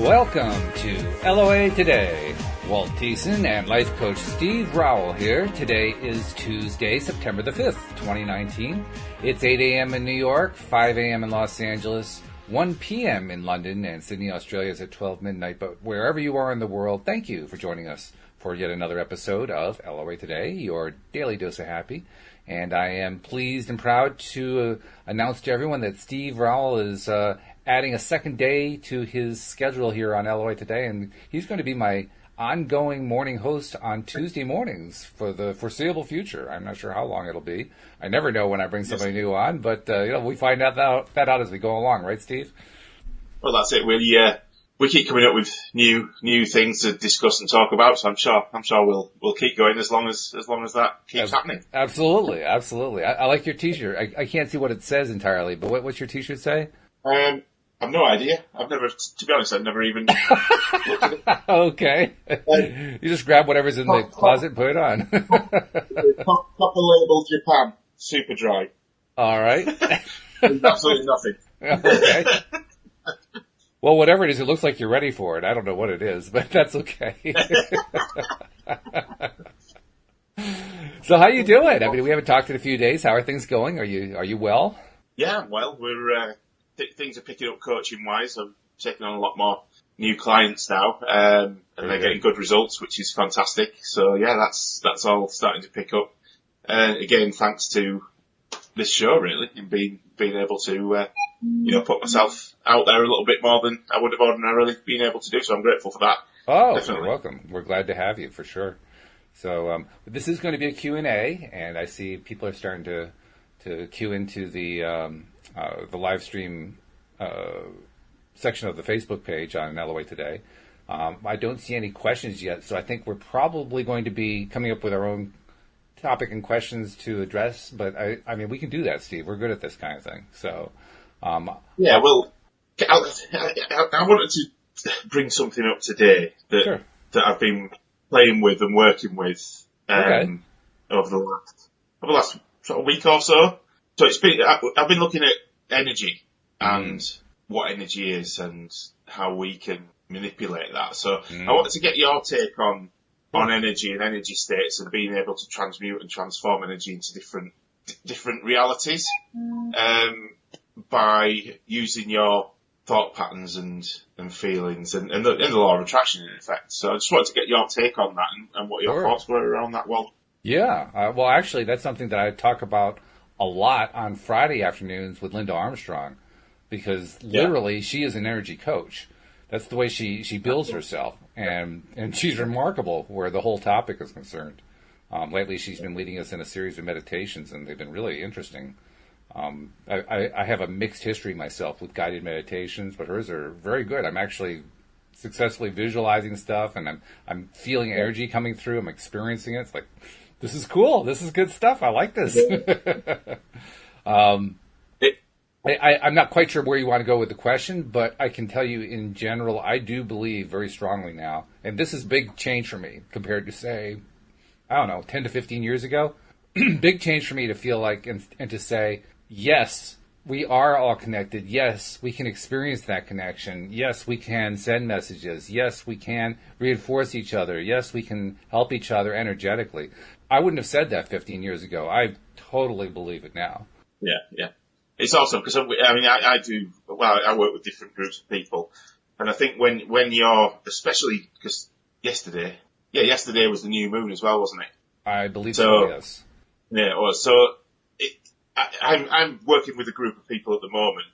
Welcome to LOA Today. Walt and life coach Steve Rowell here. Today is Tuesday, September the 5th, 2019. It's 8 a.m. in New York, 5 a.m. in Los Angeles, 1 p.m. in London, and Sydney, Australia is at 12 midnight. But wherever you are in the world, thank you for joining us for yet another episode of LOA Today, your daily dose of happy. And I am pleased and proud to announce to everyone that Steve Rowell is adding a second day to his schedule here on LOA Today, and he's going to be my ongoing morning host on Tuesday mornings for the foreseeable future. I'm not sure how long it'll be. I never know when I bring somebody new on, but we find that out as we go along, right, Steve? Well, that's it. We keep coming up with new things to discuss and talk about, so I'm sure we'll keep going as long as that keeps happening. Absolutely. I like your T-shirt. I can't see what it says entirely, but what's your T-shirt say? I've no idea. I've never even looked at it. Okay. You just grab whatever's in the closet and put it on. Copper label Japan, super dry. All right. Absolutely nothing. Okay. Well, whatever it is, it looks like you're ready for it. I don't know what it is, but that's okay. So how you doing? I mean, we haven't talked in a few days. How are things going? Are you well? Yeah, well, we're things are picking up coaching wise. I'm taking on a lot more new clients now, and they're getting good results, which is fantastic. So yeah, that's all starting to pick up. And again, thanks to this show, really, and being able to put myself out there a little bit more than I would have ordinarily been able to do. So I'm grateful for that. Oh, definitely. You're welcome. We're glad to have you for sure. So this is going to be a Q&A, and I see people are starting to queue into the live stream section of the Facebook page on LOA Today. I don't see any questions yet, so I think we're probably going to be coming up with our own topic and questions to address. But I mean, we can do that, Steve. We're good at this kind of thing. So yeah, well, I wanted to bring something up today that I've been playing with and working with over the last sort of week or so. So I've been looking at energy and what energy is and how we can manipulate that. So I wanted to get your take on energy and energy states and being able to transmute and transform energy into different realities by using your thought patterns and feelings and the law of attraction in effect. So I just wanted to get your take on that and what your thoughts were around that. Well, yeah. Well, actually, that's something that I talk about a lot on Friday afternoons with Linda Armstrong, because literally she is an energy coach. That's the way she builds herself, and she's remarkable where the whole topic is concerned. Lately, she's been leading us in a series of meditations, and they've been really interesting. I have a mixed history myself with guided meditations, but hers are very good. I'm actually successfully visualizing stuff, and I'm feeling energy coming through. I'm experiencing it. It's like, this is cool. This is good stuff. I like this. I'm not quite sure where you want to go with the question, but I can tell you in general, I do believe very strongly now, and this is big change for me compared to, say, 10 to 15 years ago. Big change for me to feel like and to say, yes, we are all connected. Yes, we can experience that connection. Yes, we can send messages. Yes, we can reinforce each other. Yes, we can help each other energetically. I wouldn't have said that 15 years ago. I totally believe it now. Yeah. It's awesome because I work with different groups of people, and I think when you're, especially because yesterday was the new moon as well, wasn't it? I believe so, yes. Yeah, it was. So I'm working with a group of people at the moment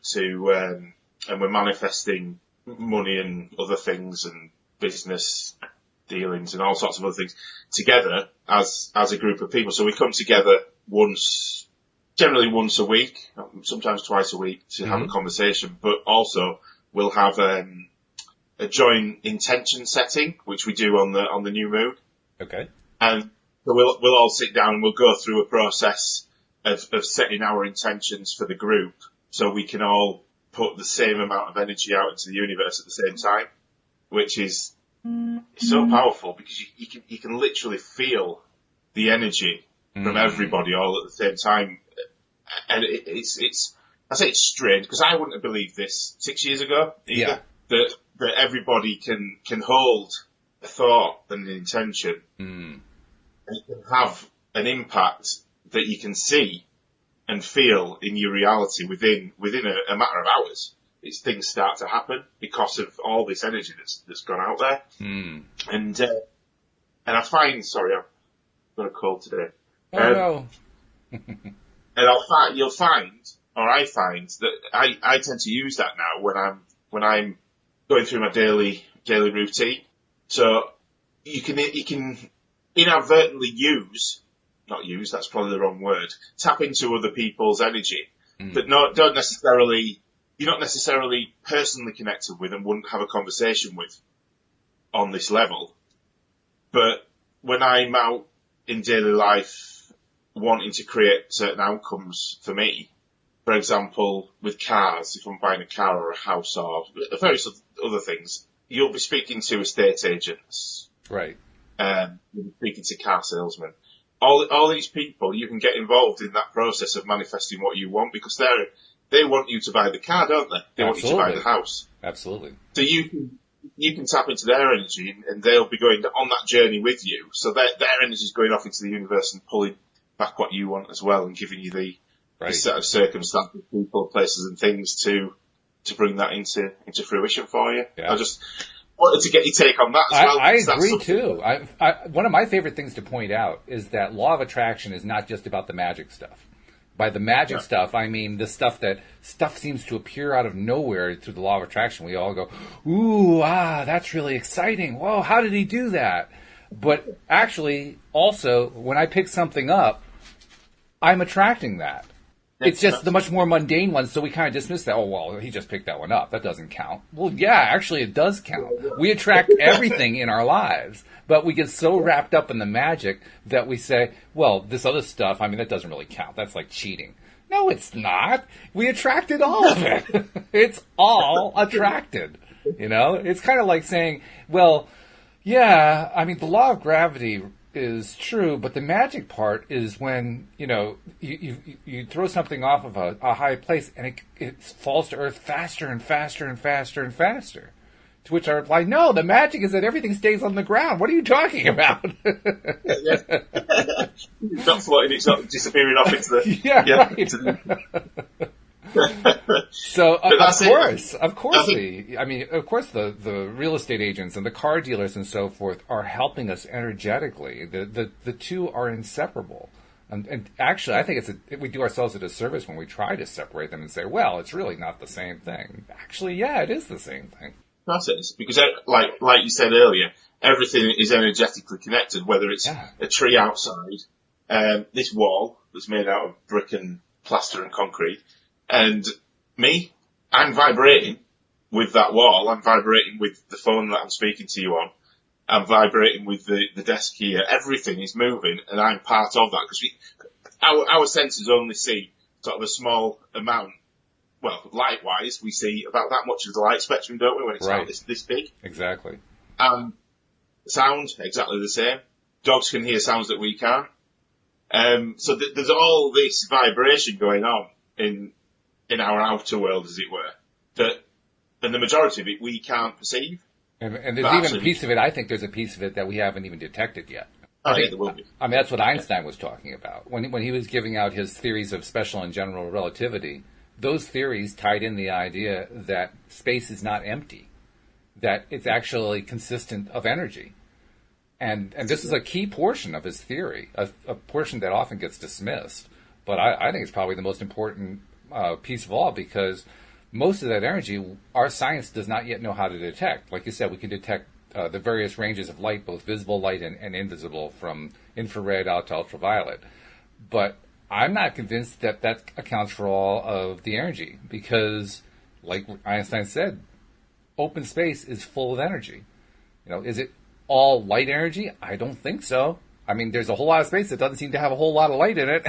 and we're manifesting money and other things and business dealings and all sorts of other things together as a group of people. So we come together generally once a week, sometimes twice a week to have a conversation, but also we'll have a joint intention setting, which we do on the new moon. Okay. And so we'll all sit down and we'll go through a process of setting our intentions for the group so we can all put the same amount of energy out into the universe at the same time, which is so powerful because you can literally feel the energy from everybody all at the same time. And I say it's strange because I wouldn't have believed this 6 years ago either. that everybody can hold a thought and an intention and can have an impact that you can see and feel in your reality within a matter of hours. It's things start to happen because of all this energy that's gone out there. And I find, sorry, I've got a cold today. No. And you'll find, or I find that I tend to use that now when I'm going through my daily routine. So you can inadvertently not use, that's probably the wrong word, tap into other people's energy that you're not necessarily personally connected with and wouldn't have a conversation with on this level. But when I'm out in daily life wanting to create certain outcomes for me, for example, with cars, if I'm buying a car or a house or various other things, you'll be speaking to estate agents. Right. You'll be speaking to car salesmen. All these people, you can get involved in that process of manifesting what you want because they want you to buy the car, don't they? They want you to buy the house. Absolutely. So you can tap into their energy and they'll be going on that journey with you. So their energy is going off into the universe and pulling back what you want as well and giving you the set of circumstances, people, places and things to bring that into fruition for you. Yeah. I just wanted to get your take on that as well. I agree too. One of my favorite things to point out is that law of attraction is not just about the magic stuff. By the magic stuff, I mean the stuff seems to appear out of nowhere through the law of attraction. We all go, ooh, that's really exciting. Whoa, how did he do that? But actually, also, when I pick something up, I'm attracting that. It's just the much more mundane ones, so we kind of dismiss that. Oh, well, he just picked that one up. That doesn't count. Well, yeah, actually it does count. We attract everything in our lives, but we get so wrapped up in the magic that we say, well, this other stuff, I mean, that doesn't really count. That's like cheating. No, it's not. We attracted all of it. It's all attracted. You know? It's kind of like saying, well, yeah, I mean, the law of gravity is true, but the magic part is when, you throw something off of a high place and it falls to earth faster and faster and faster and faster. To which I reply, no, the magic is that everything stays on the ground. What are you talking about? It's not floating, it's not disappearing off into the... Right. So, of course, the real estate agents and the car dealers and so forth are helping us energetically. The two are inseparable. And actually, I think we do ourselves a disservice when we try to separate them and say, well, it's really not the same thing. Actually, yeah, it is the same thing. That's it. Because, like you said earlier, everything is energetically connected, whether it's a tree outside, this wall that's made out of brick and plaster and concrete, and me, I'm vibrating with that wall. I'm vibrating with the phone that I'm speaking to you on. I'm vibrating with the desk here. Everything is moving, and I'm part of that because our senses only see sort of a small amount. Well, light-wise, we see about that much of the light spectrum, don't we, when it's out this big? Exactly. Sound, exactly the same. Dogs can hear sounds that we can't. So there's all this vibration going on in our outer world, as it were, and the majority of it we can't perceive. And there's even a piece of it, I think there's a piece of it that we haven't even detected yet. Yeah, there will be. I mean, that's what Einstein was talking about. When he was giving out his theories of special and general relativity, those theories tied in the idea that space is not empty, that it's actually consistent of energy. And this is a key portion of his theory, a portion that often gets dismissed. But I think it's probably the most important piece of all, because most of that energy, our science does not yet know how to detect. Like you said, we can detect the various ranges of light, both visible light and invisible, from infrared out to ultraviolet. But I'm not convinced that accounts for all of the energy, because, like Einstein said, open space is full of energy. Is it all light energy? I don't think so. I mean, there's a whole lot of space that doesn't seem to have a whole lot of light in it.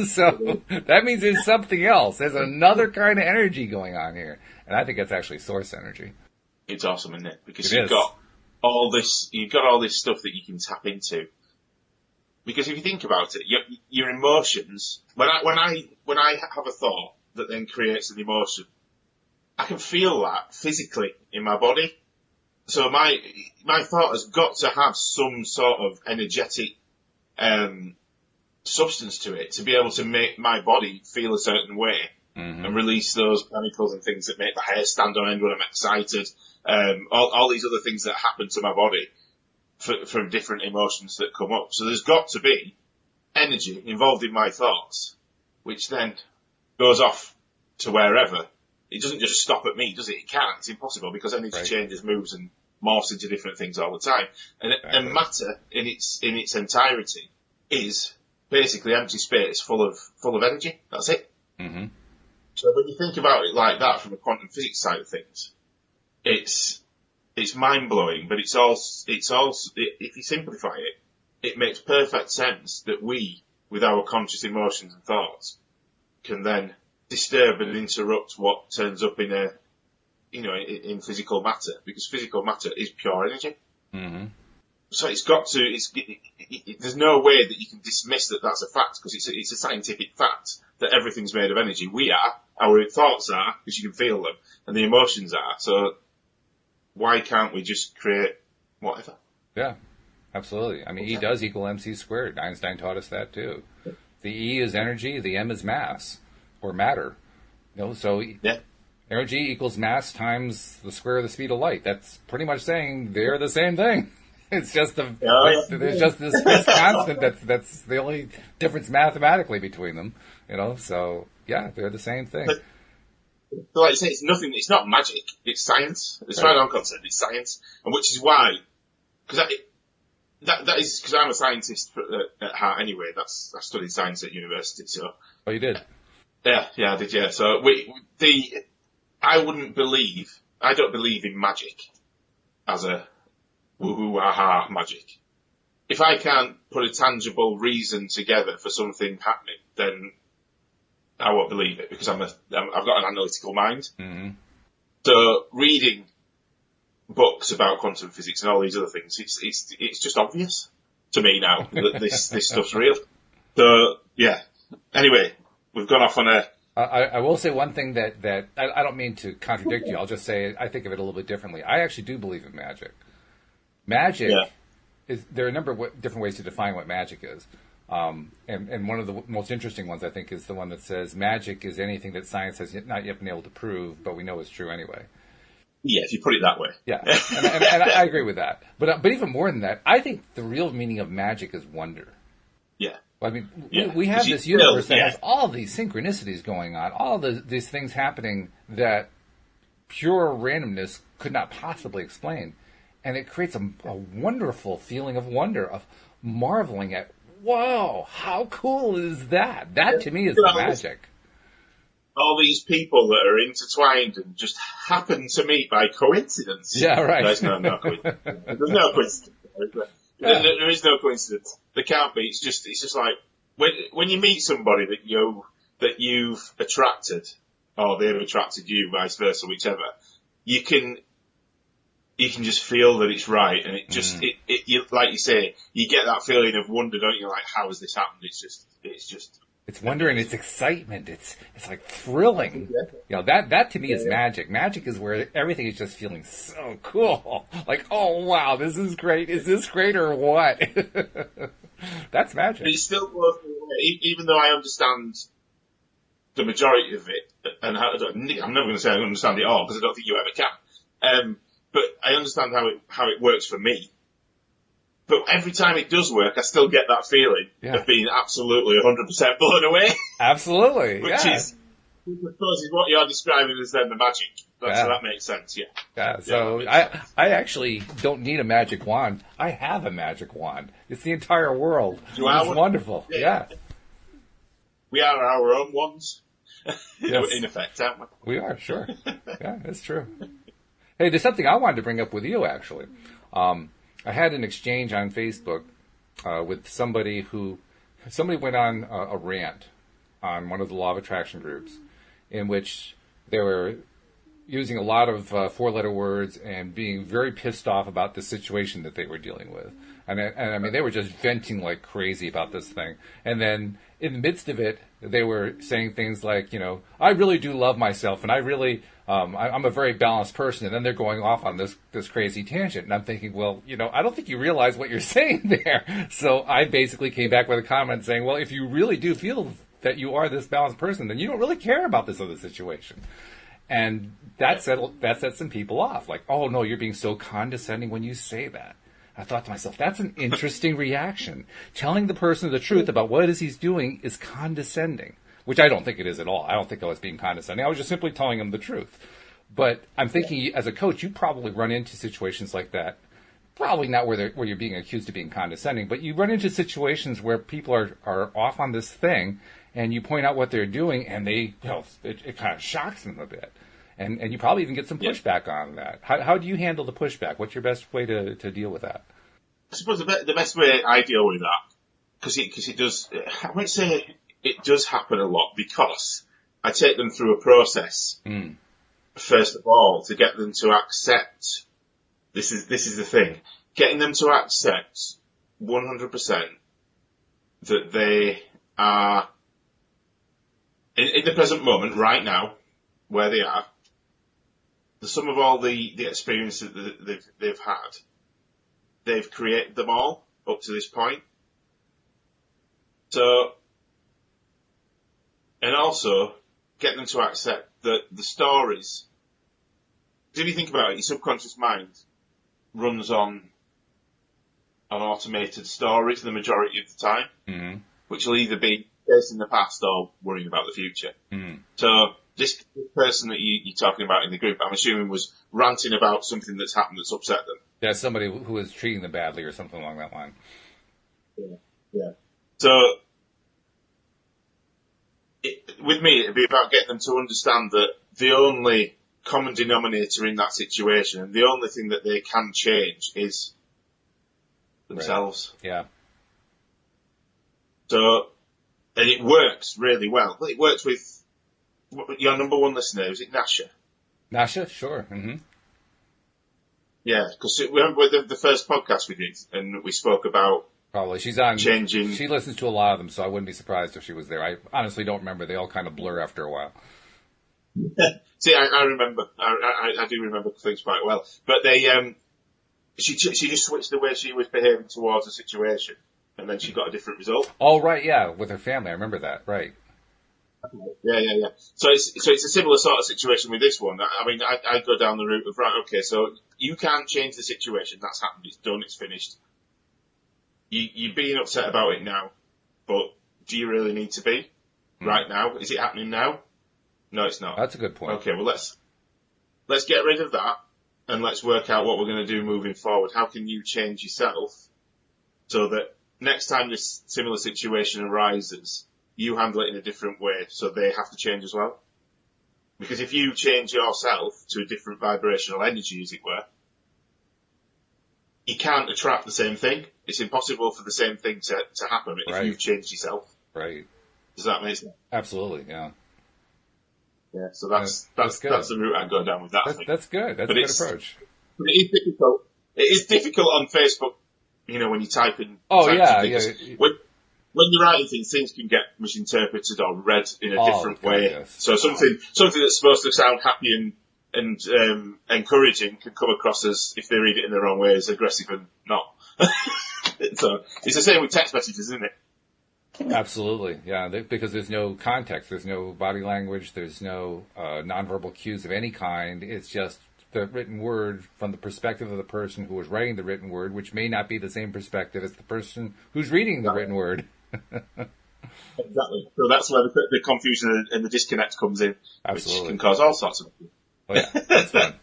So that means there's something else. There's another kind of energy going on here. And I think that's actually source energy. It's awesome, isn't it? Because you've got all this stuff that you can tap into. Because if you think about it, your emotions, when I have a thought that then creates an emotion, I can feel that physically in my body. So my thought has got to have some sort of energetic substance to it to be able to make my body feel a certain way and release those chemicals and things that make my hair stand on end when I'm excited. All these other things that happen to my body from different emotions that come up. So there's got to be energy involved in my thoughts, which then goes off to wherever. It doesn't just stop at me, does it? It can't. It's impossible because energy changes, moves, and morphs into different things all the time. And matter in its entirety is basically empty space full of energy. That's it. Mm-hmm. So when you think about it like that from a quantum physics side of things, it's mind blowing. But it's also if you simplify it, it makes perfect sense that we, with our conscious emotions and thoughts, can then disturb and interrupt what turns up in physical matter, because physical matter is pure energy. Mm-hmm. So it's got to, there's no way that you can dismiss that that's a fact, because it's a scientific fact that everything's made of energy. We are, our thoughts are, because you can feel them, and the emotions are. So why can't we just create whatever? Yeah, absolutely. I mean, E does equal mc squared. Einstein taught us that too. The E is energy, the M is mass. Or matter, so energy equals mass times the square of the speed of light. That's pretty much saying they're the same thing. It's just there's just this constant that's the only difference mathematically between them. So yeah, they're the same thing. But like you say, it's nothing. It's not magic. It's science. As far as I'm concerned, it's science, and which is why, because that is because I'm a scientist at heart anyway. I studied science at university, so. Oh, you did. Yeah, I did, yeah. So I don't believe in magic as a woohoo aha magic. If I can't put a tangible reason together for something happening, then I won't believe it, because I've got an analytical mind. Mm-hmm. So reading books about quantum physics and all these other things, it's just obvious to me now that this stuff's real. So yeah. Anyway. We've gone off on a... I will say one thing that I don't mean to contradict you. I'll just say I think of it a little bit differently. I actually do believe in magic. Magic is... There are a number of different ways to define what magic is. And one of the most interesting ones, I think, is the one that says magic is anything that science has not yet been able to prove, but we know is true anyway. Yeah, if you put it that way. Yeah, and I agree with that. But even more than that, I think the real meaning of magic is wonder. Yeah. I mean, we have this universe that has all these synchronicities going on, all these things happening that pure randomness could not possibly explain. And it creates a wonderful feeling of wonder, of marveling at, whoa, how cool is that? That, to me, is the magic. All these people that are intertwined and just happen to meet by coincidence. Yeah, right. There's no coincidence. There's no coincidence. Yeah. There is no coincidence. There can't be. It's just like when you meet somebody that you've attracted, or they've attracted you, vice versa, whichever. You can just feel that it's right, and it just you, like you say, you get that feeling of wonder, don't you? Like, how has this happened? It's wonder and it's excitement. It's like thrilling. That to me is magic. Magic is where everything is just feeling so cool. Like, oh wow, this is great. Is this great or what? That's magic. But it still blows me away, even though I understand the majority of it, and I'm never going to say I understand it all, because I don't think you ever can. But I understand how it works for me. But every time it does work, I still get that feeling of being absolutely 100% blown away. Absolutely, Which is, I suppose, is what you're describing as then the magic. So that makes sense, So I actually don't need a magic wand. I have a magic wand. It's the entire world. It's wonderful. Yeah. We are our own ones, in effect, aren't we? We are, sure. Yeah, that's true. Hey, there's something I wanted to bring up with you, actually. I had an exchange on Facebook with somebody went on a rant on one of the law of attraction groups, in which they were using a lot of four-letter words and being very pissed off about the situation that they were dealing with. And I mean, they were just venting like crazy about this thing. And then in the midst of it, they were saying things like, I really do love myself, and I really I'm a very balanced person, and then they're going off on this crazy tangent, and I'm thinking, well, I don't think you realize what you're saying there. So I basically came back with a comment saying, well, if you really do feel that you are this balanced person, then you don't really care about this other situation. And that set some people off. Like, oh, no, you're being so condescending when you say that. I thought to myself, that's an interesting reaction. Telling the person the truth about what it is he's doing is condescending, which I don't think it is at all. I don't think I was being condescending. I was just simply telling him the truth. But I'm thinking, as a coach, you probably run into situations like that. Probably not where you're being accused of being condescending, but you run into situations where people are off on this thing, and you point out what they're doing, and it kind of shocks them a bit. And you probably even get some pushback on that. How do you handle the pushback? What's your best way to deal with that? I suppose the best way I deal with that, because it does, I won't say it does happen a lot, because I take them through a process, first of all, to get them to accept, this is the thing, getting them to accept 100% that they are, in the present moment, right now, where they are, the sum of all the experiences that they've had, they've created them all up to this point. So, and also get them to accept that the stories, if you think about it, your subconscious mind runs on automated stories the majority of the time, which will either be based in the past or worrying about the future. So this person that you're talking about in the group, I'm assuming, was ranting about something that's happened that's upset them. Yeah, somebody who was treating them badly or something along that line. Yeah. So with me, it'd be about getting them to understand that the only common denominator in that situation, and the only thing that they can change, is themselves. Right. Yeah. So, and it works really well. It works with your number one listener. Is it Nasha? Nasha, sure. Mm-hmm. Yeah, because remember the first podcast we did, and we spoke about probably she's on changing. She listens to a lot of them, so I wouldn't be surprised if she was there. I honestly don't remember. They all kind of blur after a while. See, I remember. I do remember things quite well. But she just switched the way she was behaving towards the situation, and then she got a different result. Oh, right, yeah, with her family. I remember that, right. Yeah. So it's a similar sort of situation with this one. I mean, I go down the route of, right, okay, so you can't change the situation. That's happened. It's done. It's finished. You're being upset about it now, but do you really need to be right now? Is it happening now? No, it's not. That's a good point. Okay, well, let's get rid of that, and let's work out what we're going to do moving forward. How can you change yourself so that next time this similar situation arises, you handle it in a different way, so they have to change as well? Because if you change yourself to a different vibrational energy, as it were, you can't attract the same thing. It's impossible for the same thing to happen if you've changed yourself. Right. Does that make sense? Absolutely, yeah. Yeah, so that's the route I go down with that. That's good. That's a good approach. But it is difficult. It is difficult on Facebook, when you type in. Oh, yeah. When you're writing things can get misinterpreted or read in a different way. Yes. So something that's supposed to sound happy and encouraging can come across as, if they read it in the wrong way, as aggressive and not. So it's the same with text messages, isn't it? Absolutely, yeah. Because there's no context, there's no body language, there's no nonverbal cues of any kind. It's just the written word from the perspective of the person who was writing the written word, which may not be the same perspective as the person who's reading the written word. Exactly. So that's where the confusion and the disconnect comes in, Absolutely. Which can cause all sorts of. Oh yeah, that's fun.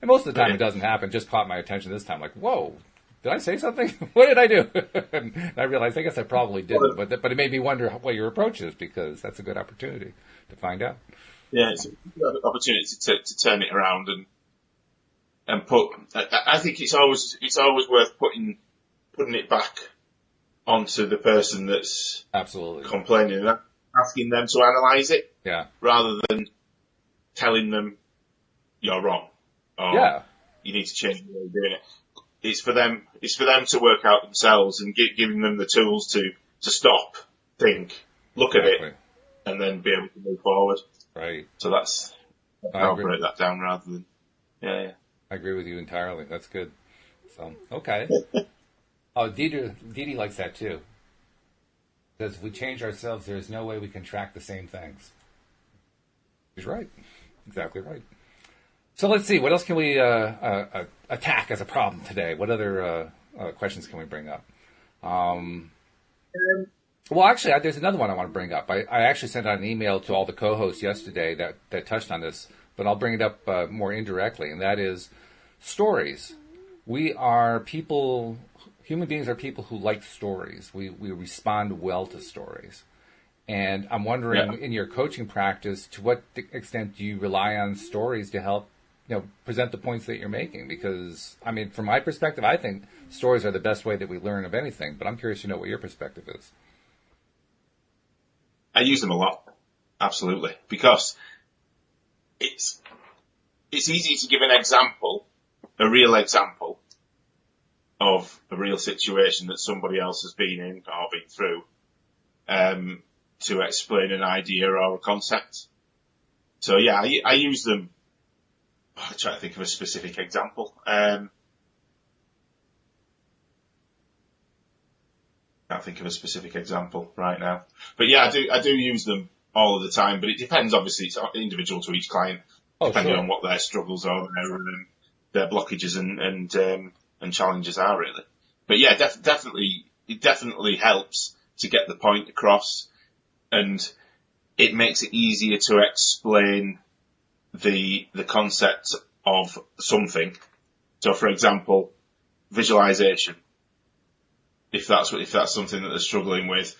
And most of the time it doesn't happen. Just caught my attention this time. Like, whoa, did I say something? What did I do? And I realized, I guess I probably didn't. But it made me wonder what your approach is, because that's a good opportunity to find out. Yeah, it's a good opportunity to turn it around and put. I think it's always worth putting it back onto the person that's absolutely complaining and asking them to analyse it, rather than telling them you're wrong or you need to change the way you're doing it. It's for them to work out themselves, and giving them the tools to stop, think, look at it, and then be able to move forward. Right. So that's I'll break that down rather than, yeah. I agree with you entirely. That's good. So, okay. Oh, Dee likes that too. Because if we change ourselves, there's no way we can track the same things. He's right. Exactly right. So let's see. What else can we attack as a problem today? What other questions can we bring up? Well, actually, there's another one I want to bring up. I actually sent out an email to all the co-hosts yesterday that touched on this, but I'll bring it up more indirectly, and that is stories. We are people, human beings are people who like stories. We respond well to stories. And I'm wondering, in your coaching practice, to what extent do you rely on stories to help, present the points that you're making? Because, I mean, from my perspective, I think stories are the best way that we learn of anything, but I'm curious to know what your perspective is. I use them a lot, absolutely, because it's easy to give an example, a real example of a real situation that somebody else has been in or been through, to explain an idea or a concept. So yeah, I use them. I try to think of a specific example. Can't think of a specific example right now, but yeah, I do use them all of the time. But it depends. Obviously, it's individual to each client, depending on what their struggles are, their blockages and challenges are really. But yeah, definitely, it definitely helps to get the point across, and it makes it easier to explain the concept of something. So, for example, visualization. If that's something that they're struggling with,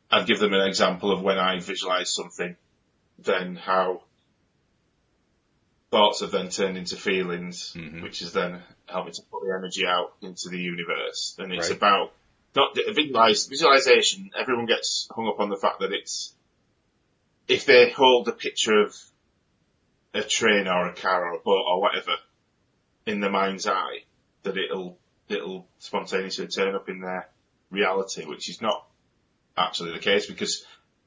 I'd give them an example of when I visualize something, then how thoughts have then turned into feelings, which is then helping to put the energy out into the universe. And it's about not visualization. Everyone gets hung up on the fact that if they hold a picture of a train or a car or a boat or whatever in their mind's eye, that it'll spontaneously turn up in their reality, which is not actually the case, because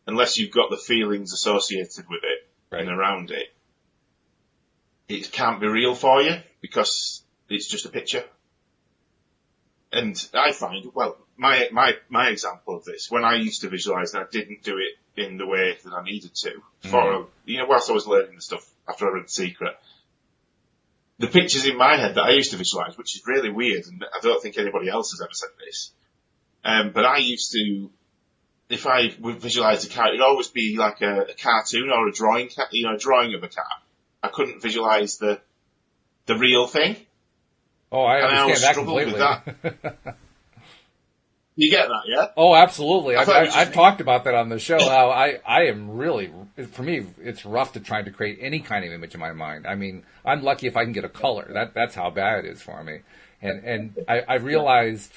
unless you've got the feelings associated with it and around it, it can't be real for you because it's just a picture. And I find, my example of this, when I used to visualize, and I didn't do it in the way that I needed to, whilst I was learning the stuff after I read The Secret, the pictures in my head that I used to visualize, which is really weird, and I don't think anybody else has ever said this, but I used to, if I would visualize a car, it'd always be like a cartoon or a drawing, a drawing of a car. I couldn't visualize the real thing. Oh, I understand that completely. With that. You get that, yeah? Oh, absolutely. I've talked about that on the show. How I am really, for me, it's rough to try to create any kind of image in my mind. I mean, I'm lucky if I can get a color. That's how bad it is for me. And I realized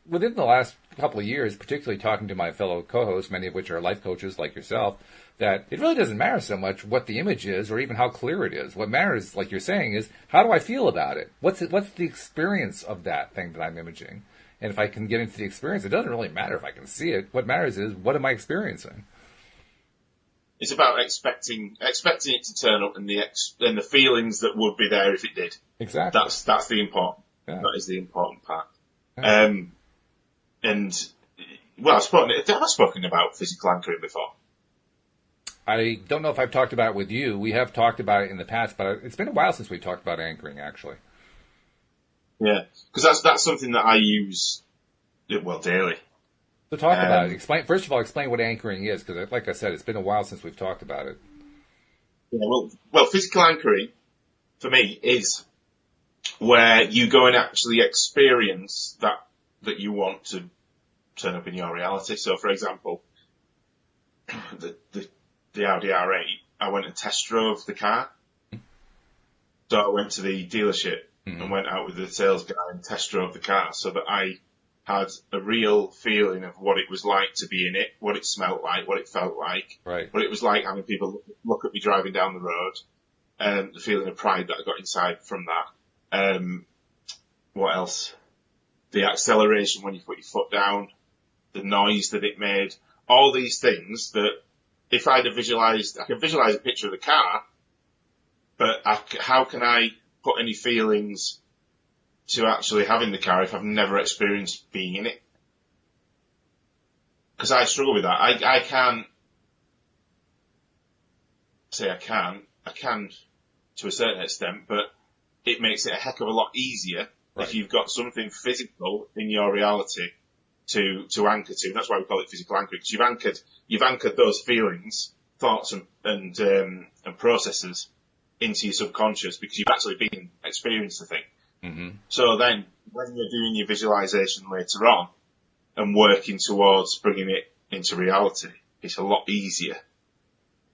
within the last couple of years, particularly talking to my fellow co-hosts, many of which are life coaches like yourself, that it really doesn't matter so much what the image is or even how clear it is. What matters, like you're saying, is how do I feel about it? What's the experience of that thing that I'm imaging? And if I can get into the experience, it doesn't really matter if I can see it. What matters is, what am I experiencing? It's about expecting it to turn up and the feelings that would be there if it did. Exactly. That's the important. Yeah. That is the important part. Yeah. I've spoken about physical anchoring before. I don't know if I've talked about it with you. We have talked about it in the past, but it's been a while since we talked about anchoring, actually. Yeah, because that's something that I use, daily. So talk about it. First of all, explain what anchoring is, because like I said, it's been a while since we've talked about it. Yeah, well, physical anchoring, for me, is where you go and actually experience that you want to turn up in your reality. So, for example, the Audi R8, I went and test drove the car. So I went to the dealership and went out with the sales guy and test drove the car so that I had a real feeling of what it was like to be in it, what it smelled like, what it felt like, what it was like having people look at me driving down the road, the feeling of pride that I got inside from that. What else? The acceleration when you put your foot down, the noise that it made, all these things that if I'd have visualized, I can visualize a picture of the car, but how can I put any feelings to actually having the car if I've never experienced being in it? Because I struggle with that. I can't say I can to a certain extent, but it makes it a heck of a lot easier if you've got something physical in your reality to anchor to. That's why we call it physical anchoring, because you've anchored those feelings, thoughts and processes into your subconscious because you've actually experienced the thing. Mm-hmm. So then when you're doing your visualization later on and working towards bringing it into reality, it's a lot easier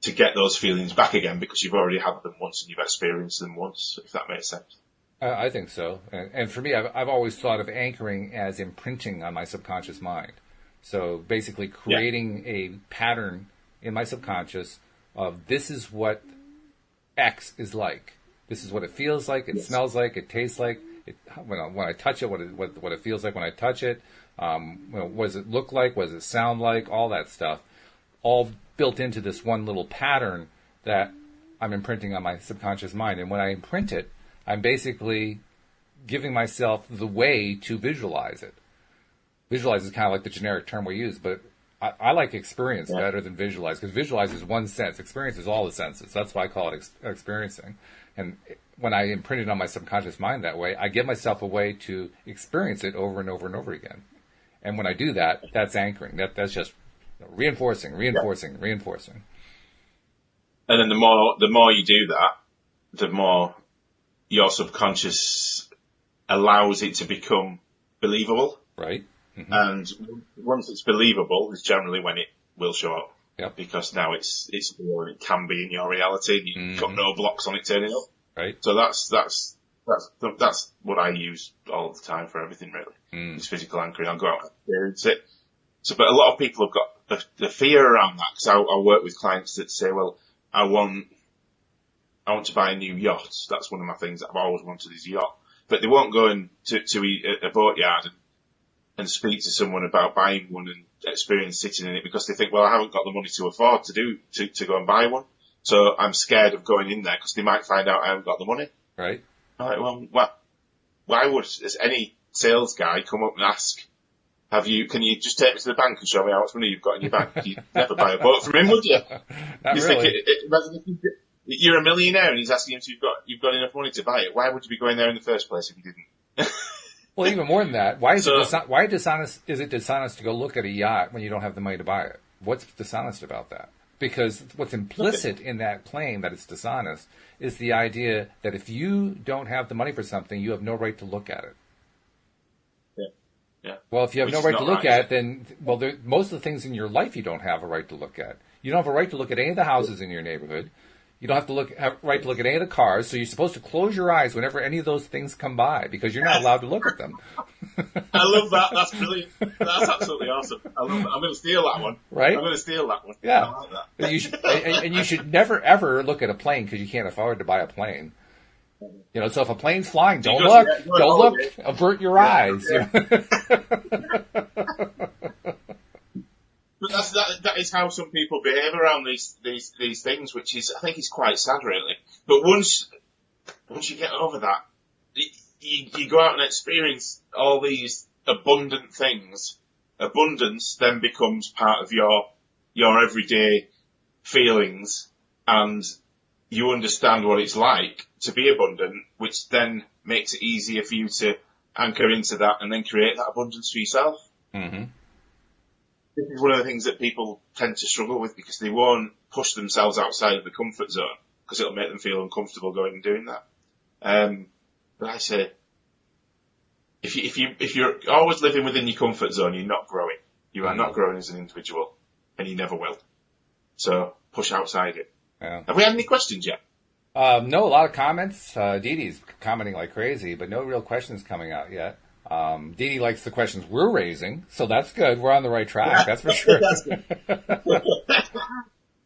to get those feelings back again because you've already had them once and you've experienced them once, if that makes sense. I think so. And for me, I've always thought of anchoring as imprinting on my subconscious mind. So basically creating a pattern in my subconscious of this is what X is like. This is what it feels like, it smells like, it tastes like. When I touch it, what it feels like when I touch it. What does it look like? What does it sound like? All that stuff. All built into this one little pattern that I'm imprinting on my subconscious mind. And when I imprint it, I'm basically giving myself the way to visualize it. Visualize is kind of like the generic term we use, but I like experience better than visualize, because visualize is one sense. Experience is all the senses. That's why I call it experiencing. And when I imprint it on my subconscious mind that way, I give myself a way to experience it over and over and over again. And when I do that, that's anchoring. That's just reinforcing. And then the more you do that, the more your subconscious allows it to become believable. Right. Mm-hmm. And once it's believable is generally when it will show up. Yep. Because now it's real and it can be in your reality and you've got no blocks on it turning up. Right. So that's what I use all the time for everything really. It's physical anchoring. I'll go out and experience it. So, but a lot of people have got the fear around that, because I work with clients that say, well, I want to buy a new yacht. That's one of my things that I've always wanted, is a yacht. But they won't go to a boatyard and speak to someone about buying one and experience sitting in it, because they think, well, I haven't got the money to afford to go and buy one. So I'm scared of going in there because they might find out I haven't got the money. Right. I'm like, well, why would any sales guy come up and ask, can you just take me to the bank and show me how much money you've got in your bank? You'd never buy a boat from him, would you? Not really. Imagine if you're a millionaire and he's asking if you've got enough money to buy it. Why would you be going there in the first place if you didn't? Well, even more than that, why is it dishonest to go look at a yacht when you don't have the money to buy it? What's dishonest about that? Because what's implicit in that claim that it's dishonest is the idea that if you don't have the money for something, you have no right to look at it. Yeah. Well, if you have no right to look at it, then, most of the things in your life you don't have a right to look at. You don't have a right to look at any of the houses in your neighborhood. You don't have a right to look at any of the cars, so you're supposed to close your eyes whenever any of those things come by, because you're not allowed to look at them. I love that. That's brilliant. That's absolutely awesome. I love that. I'm going to steal that one. Right? I'm going to steal that one. Yeah. I like that. You should never, ever look at a plane because you can't afford to buy a plane. So if a plane's flying, don't look, avert your eyes. Yeah. But that is how some people behave around these things, which is, I think, is quite sad, really. But once you get over that, you go out and experience all these abundant things. Abundance then becomes part of your everyday feelings, and you understand what it's like to be abundant, which then makes it easier for you to anchor into that and then create that abundance for yourself. Mm-hmm. This is one of the things that people tend to struggle with, because they won't push themselves outside of the comfort zone because it'll make them feel uncomfortable going and doing that. But I say, if you're always living within your comfort zone, you're not growing. You are not growing as an individual, and you never will. So push outside it. Yeah. Have we had any questions yet? No, a lot of comments. Dee Dee's commenting like crazy, but no real questions coming out yet. Dee Dee likes the questions we're raising, so that's good. We're on the right track, that's for sure. That's good.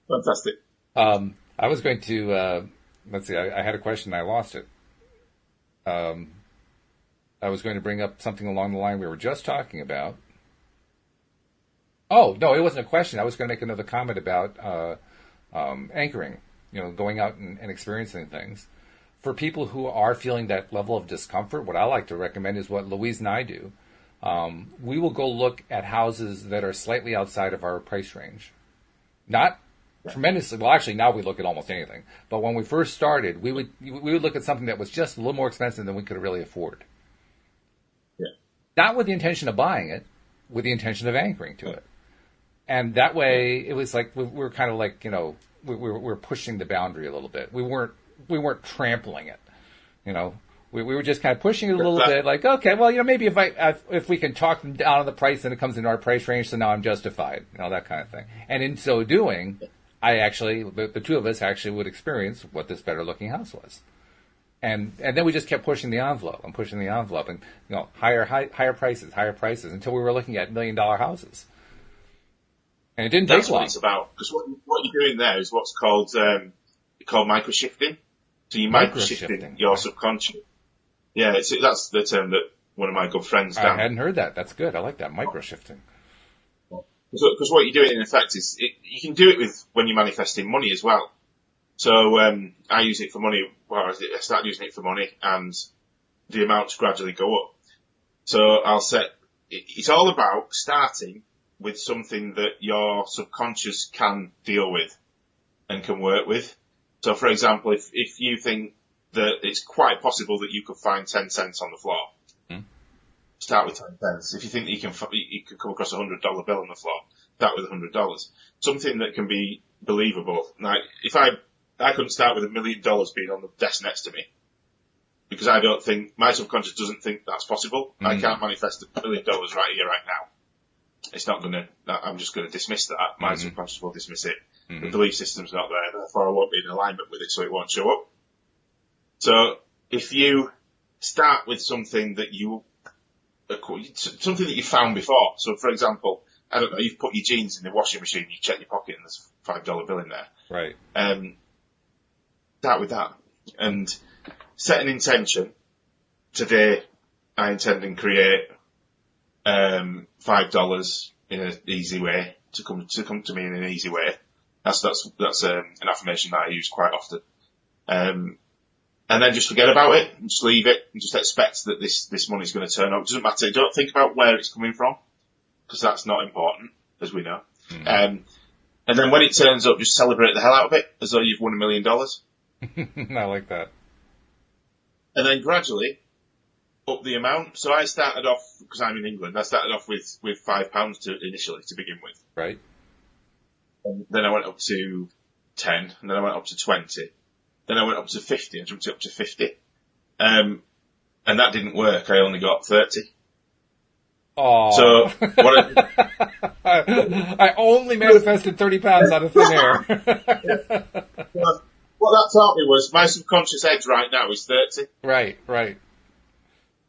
Fantastic. I was going to, let's see, I had a question and I lost it. I was going to bring up something along the line we were just talking about. Oh, no, it wasn't a question. I was going to make another comment about anchoring. going out and experiencing things. For people who are feeling that level of discomfort, what I like to recommend is what Louise and I do. We will go look at houses that are slightly outside of our price range. Not tremendously. Well, actually, now we look at almost anything. But when we first started, we would look at something that was just a little more expensive than we could really afford. Yeah. Not with the intention of buying it, with the intention of anchoring to it. And that way, it was like we were kind of like, we were pushing the boundary a little bit. We weren't trampling it, We were just kind of pushing it a little bit, like, okay, well, maybe if we can talk them down on the price, then it comes into our price range, so now I'm justified, that kind of thing. And in so doing, the two of us actually would experience what this better looking house was. And then we just kept pushing the envelope and higher prices until we were looking at $1 million houses. And it didn't take long. That's what it's about. Because what you're doing there is what's called micro-shifting. So you're micro-shifting your subconscious. Yeah, that's the term that one of my good friends Dan. I hadn't heard that. That's good. I like that, micro-shifting. Because what you're doing, in effect, is you can do it with when you're manifesting money as well. So I use it for money. Well, I started using it for money, and the amounts gradually go up. So it's all about starting with something that your subconscious can deal with and can work with. So, for example, if you think that it's quite possible that you could find 10 cents on the floor, start with 10 cents. If you think that you can come across $100 bill on the floor, start with $100. Something that can be believable. Like, if I couldn't start with $1 million being on the desk next to me, because I don't think, my subconscious doesn't think that's possible. I can't manifest $1 million right here, right now. It's not I'm just gonna dismiss that. My subconscious will dismiss it. The belief system's not there, therefore I won't be in alignment with it, so it won't show up. So, if you start with something that you found before. So, for example, I don't know, you've put your jeans in the washing machine, you check your pocket and there's a $5 bill in there. Right. Start with that. And set an intention. Today, I intend and create $5 in an easy way, to come to me in an easy way. That's an affirmation that I use quite often. And then just forget about it, and just leave it, and just expect that this money's going to turn up. It doesn't matter. Don't think about where it's coming from, because that's not important, as we know. And then when it turns up, just celebrate the hell out of it, as though you've won $1 million. I like that. And then gradually up the amount. So I started off, because I'm in England, I started off with £5 initially to begin with. Right. And then I went up to 10, and then I went up to 20. Then I went up to 50, I jumped up to 50. And that didn't work, I only got 30. Oh. So, I only manifested 30 pounds out of thin air. What that taught me was my subconscious edge right now is 30. Right.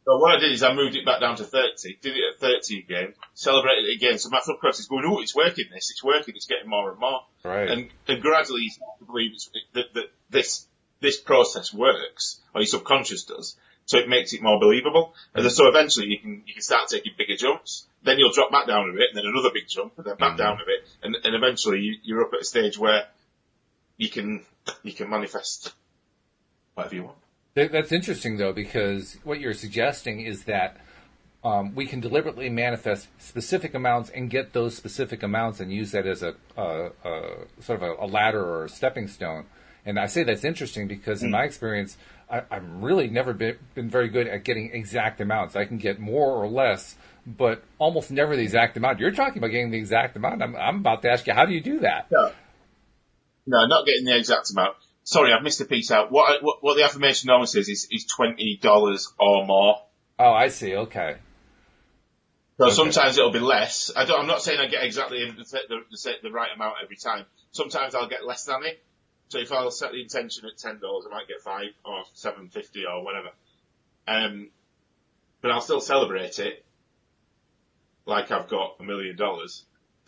So what I did is I moved it back down to 30, did it at 30 again, celebrated it again. So my subconscious is going, it's working, it's working, it's getting more and more. Right. And gradually you start to believe that this process works, or your subconscious does. So it makes it more believable. And so eventually you can start taking bigger jumps. Then you'll drop back down a bit, and then another big jump, and then back down a bit. And eventually you're up at a stage where you can manifest whatever you want. That's interesting, though, because what you're suggesting is that we can deliberately manifest specific amounts and get those specific amounts and use that as a sort of a ladder or a stepping stone. And I say that's interesting because in my experience, I've really never been very good at getting exact amounts. I can get more or less, but almost never the exact amount. You're talking about getting the exact amount. I'm about to ask you, how do you do that? No, not getting the exact amount. Sorry, I've missed a piece out. What the affirmation normally says is $20 or more. Oh, I see. Okay. So sometimes it'll be less. I'm not saying I get exactly the right amount every time. Sometimes I'll get less than it. So if I'll set the intention at $10, I might get $5 or $7.50 or whatever. But I'll still celebrate it like I've got $1 million.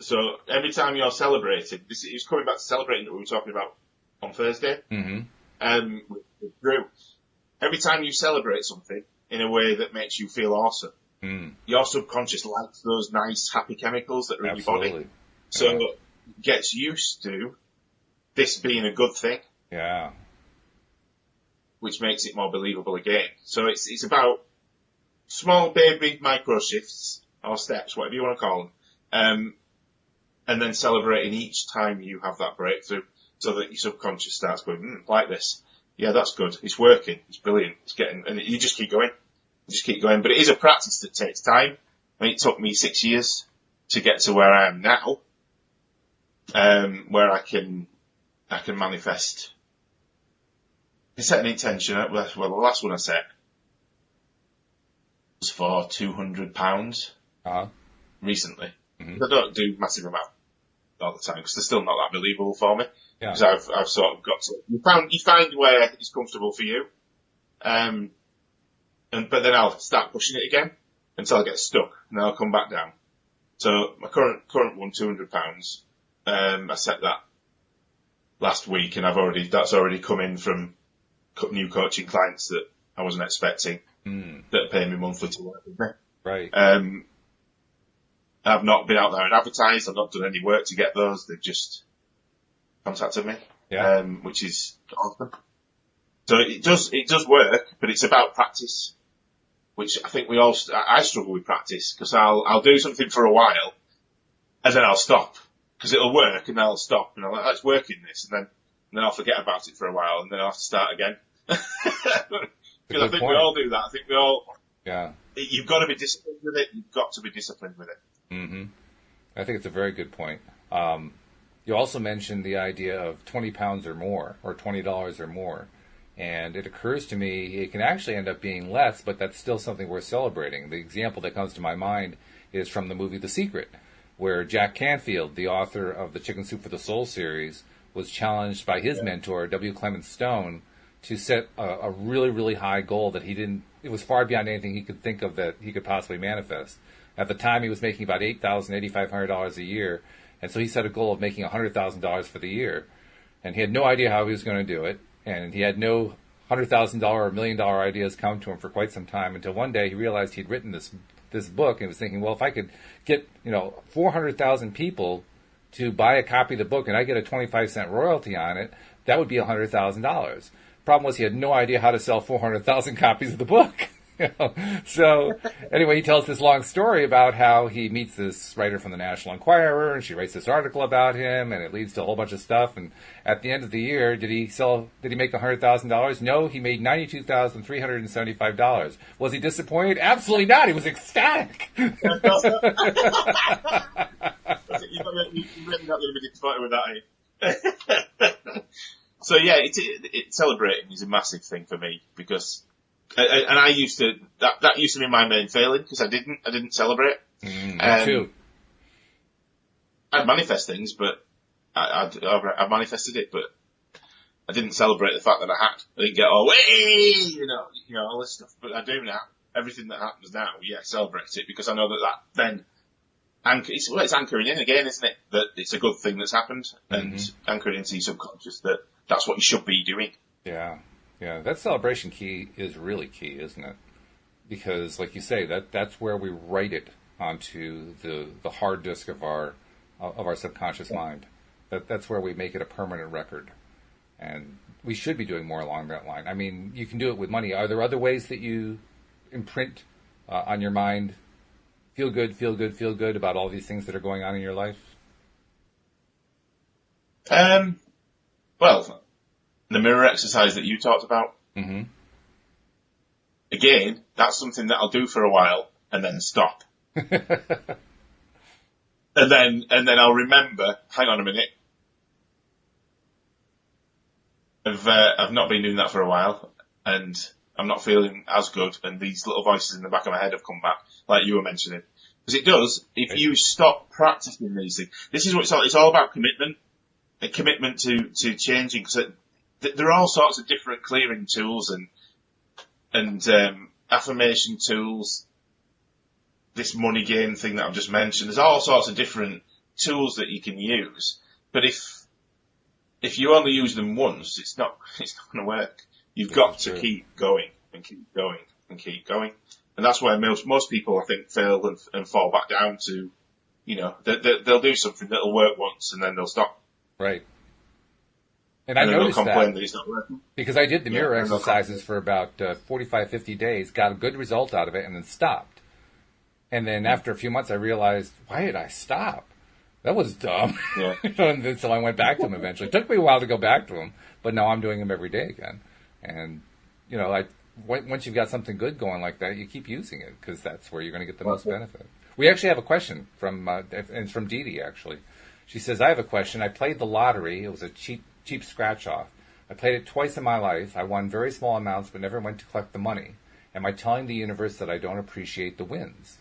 So every time you're celebrating, it's coming back to celebrating that we were talking about on Thursday. With Drew. Every time you celebrate something in a way that makes you feel awesome, your subconscious likes those nice, happy chemicals that are in your body. So it gets used to this being a good thing. Yeah. Which makes it more believable again. So it's about small baby micro shifts or steps, whatever you want to call them, and then celebrating each time you have that breakthrough, so that your subconscious starts going, like this. Yeah, that's good. It's working. It's brilliant. It's getting, and you just keep going. You just keep going. But it is a practice that takes time. I mean, it took me 6 years to get to where I am now, where I can manifest. I set an intention. Well, the last one I set was for £200 recently. Mm-hmm. I don't do massive amount all the time because they're still not that believable for me. Because I've sort of got to, you find where it's comfortable for you. But then I'll start pushing it again until I get stuck, and then I'll come back down. So my current one, £200, I set that last week, and that's already come in from new coaching clients that I wasn't expecting, that are paying me monthly to work with me. Right. I've not been out there and advertised. I've not done any work to get those. They've just contacted me, which is awesome. So it does work, but it's about practice, which I think I struggle with practice, because I'll do something for a while and then I'll stop, because it'll work, and then I'll stop and I'm like, oh, it's working this, and then I'll forget about it for a while, and then I'll have to start again. Because I think we all do that. I think we all, you've got to be disciplined with it. You've got to be disciplined with it. Mm-hmm. I think it's a very good point. You also mentioned the idea of 20 pounds or more, or $20 or more. And it occurs to me it can actually end up being less, but that's still something worth celebrating. The example that comes to my mind is from the movie The Secret, where Jack Canfield, the author of the Chicken Soup for the Soul series, was challenged by his mentor, W. Clement Stone, to set a really, really high goal that it was far beyond anything he could think of that he could possibly manifest. At the time, he was making about $8,000, $8,500 a year, and so he set a goal of making $100,000 for the year. And he had no idea how he was going to do it, and he had no $100,000 or $1 million ideas come to him for quite some time, until one day he realized he'd written this book, and was thinking, well, if I could get 400,000 people to buy a copy of the book and I get a 25-cent royalty on it, that would be $100,000. Problem was, he had no idea how to sell 400,000 copies of the book. So anyway, he tells this long story about how he meets this writer from the National Enquirer, and she writes this article about him, and it leads to a whole bunch of stuff. And at the end of the year, did he make $100,000? No, he made $92,375. Was he disappointed? Absolutely not. He was ecstatic. You're really not going to be disappointed with that, are you? So yeah, celebrating is a massive thing for me, because, and I used to, that used to be my main failing, because I didn't celebrate. Me too. I'd manifest things, but I manifested it, but I didn't celebrate the fact that I didn't get all, all this stuff, but I do now. Everything that happens now, celebrate it, because I know that then, it's anchoring in again, isn't it? That it's a good thing that's happened, and anchoring into your subconscious that that's what you should be doing. Yeah. That celebration key is really key, isn't it? Because, like you say, that's where we write it onto the hard disk of our subconscious mind. That's where we make it a permanent record, and we should be doing more along that line. I mean, you can do it with money. Are there other ways that you imprint on your mind? Feel good about all these things that are going on in your life? Well, the mirror exercise that you talked about. Mm-hmm. Again, that's something that I'll do for a while and then stop. and then I'll remember, hang on a minute. I've not been doing that for a while, and I'm not feeling as good, and these little voices in the back of my head have come back, like you were mentioning. Because it does, if you stop practicing these things. This is what it's all about: commitment. A commitment to changing. Because there are all sorts of different clearing tools and affirmation tools. This money game thing that I've just mentioned. There's all sorts of different tools that you can use. But if you only use them once, it's not going to work. You've got to keep going and keep going and keep going. And that's where most people, I think, fail and fall back down to, they'll do something that'll work once and then they'll stop. Right. And I noticed that it's not working. Because I did the mirror exercises for about 45, 50 days, got a good result out of it, and then stopped. And then after a few months, I realized, why did I stop? That was dumb. Yeah. And so I went back to them eventually. It took me a while to go back to them, but now I'm doing them every day again. And, once you've got something good going like that, you keep using it because that's where you're going to get the most benefit. We actually have a question from, and it's from Dee Dee, actually. She says, I have a question. I played the lottery. It was a cheap scratch-off. I played it twice in my life. I won very small amounts but never went to collect the money. Am I telling the universe that I don't appreciate the wins?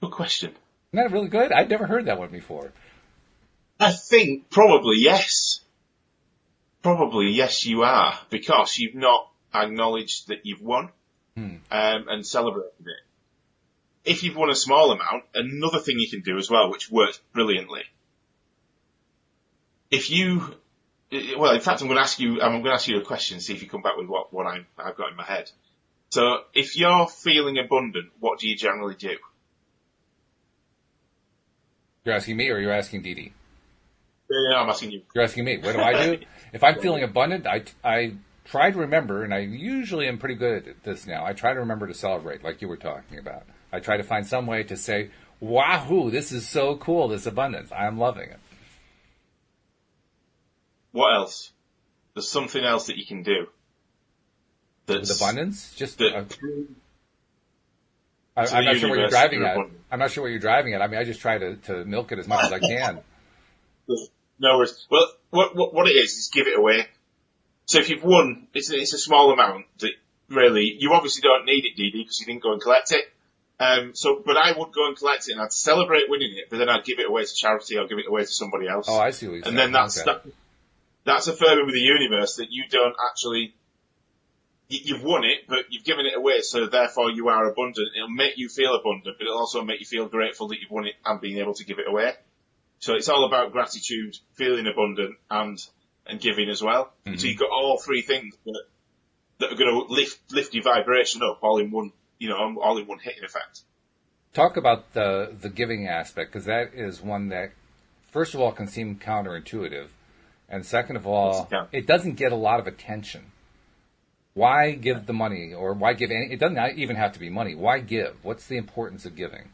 Good question. Isn't that really good? I'd never heard that one before. I think probably yes. Probably yes you are, because you've not acknowledged that you've won and celebrated it. If you've won a small amount, another thing you can do as well, which works brilliantly. In fact, I'm going to ask you a question, see if you come back with what I've got in my head. So, if you're feeling abundant, what do you generally do? You're asking me, or you're asking Dee Dee? Yeah, I'm asking you. You're asking me. What do I do? If I'm feeling abundant, I try to remember, and I usually am pretty good at this now. I try to remember to celebrate, like you were talking about. I try to find some way to say, "Wahoo! This is so cool. This abundance. I'm loving it." What else? There's something else that you can do. With abundance? I'm not sure what you're driving at. I'm not sure what you're driving at. I mean, I just try to milk it as much as I can. No worries. Well, what it is give it away. So if you've won, it's a small amount that really, you obviously don't need it, Dee Dee, because you didn't go and collect it. But I would go and collect it and I'd celebrate winning it, but then I'd give it away to charity or give it away to somebody else. Oh, I see what you're saying. And then that's affirming with the universe that you don't actually, you've won it, but you've given it away, so therefore you are abundant. It'll make you feel abundant, but it'll also make you feel grateful that you've won it and being able to give it away. So it's all about gratitude, feeling abundant, and giving as well. Mm-hmm. So you've got all three things that are going to lift your vibration up all in one, all in one hit in effect. Talk about the giving aspect, because that is one that, first of all, can seem counterintuitive, and second of all, it doesn't get a lot of attention. Why give the money, or why give any? It doesn't even have to be money. Why give? What's the importance of giving?